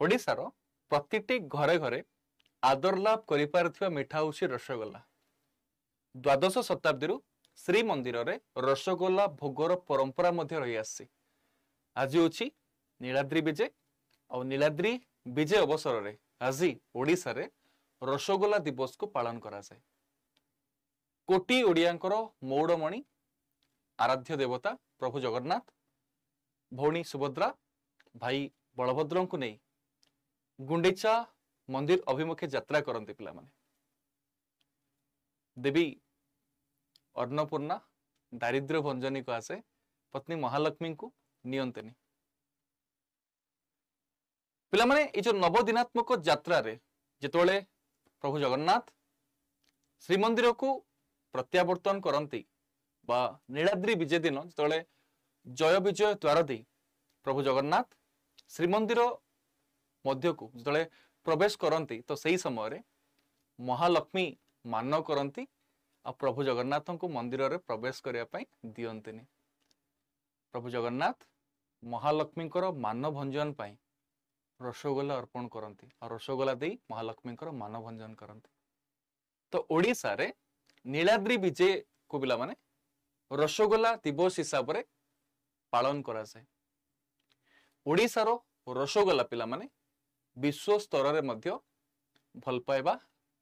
ओडिशार प्रतिटी घरे घरे आदर लाभ कर मिठा हूँ रसगोल्ला। द्वादश शताब्दी श्रीमंदिर रे रसगोल्ला भोगर परंपरा रही आसी। आज हूँ नीलाद्री विजय और नीलाद्री विजय अवसर में आज ओडिशा रे रसगोल्ला दिवस को पालन करा जाए। कोटी ओडियांकर मौड़मणि आराध्य देवता प्रभु जगन्नाथ भौणी सुभद्रा भाई बलभद्र को नहीं गुंडीचा मंदिर अभिमुखे यात्रा करते पिला माने। देवी अन्नपूर्णा दारिद्र्य भंजनी को आसे पत्नी महालक्ष्मी को नियंतनी पिला माने। ये जो नवदिनात्मक यात्रा रे जेतोले प्रभु जगन्नाथ श्रीमंदिर को प्रत्यावर्तन करती बा नीलाद्री विजय दिन जेतोले जय विजय द्वार दे प्रभु जगन्नाथ श्रीमंदिर मध्य को जो प्रवेश करती तो सही समय रे महालक्ष्मी मान करती आ प्रभु जगन्नाथ को मंदिर रे प्रवेश करने दियंतिनी। प्रभु जगन्नाथ महालक्ष्मी मान भंजन पाई रसगोल्ला अर्पण करती और रसगोल्ला दे महालक्ष्मी मान भंजन करती। तो ओडिशा रे नीलाद्री विजय को पिला माने रसगोल्ला दिवस हिसाब से पालन करा जाए। ओडिशार रसगोल्ला पिला माने विश्व स्तर रे मध्य भल पाइबा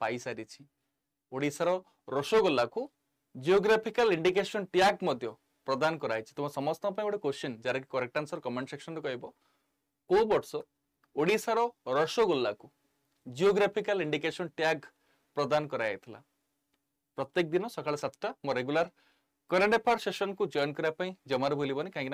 पाई सारी। ओडिशार रसगोल्ला को जियोग्राफिकल इंडिकेशन टैग मध्य प्रदान कराई। तुम समस्त गोटे क्वेश्चन जार कि करेक्ट आंसर कमेंट सेक्शन रे कहबो को वर्ष ओडिशार रसगोल्ला को जियोग्राफिकल इंडिकेशन टैग प्रदान कराइथिला। प्रत्येक दिन सकाळ 7टा मो रेगुलर करेंट अफेयर सेशन को जॉइन करा पई जमार भूलिबनी कहीं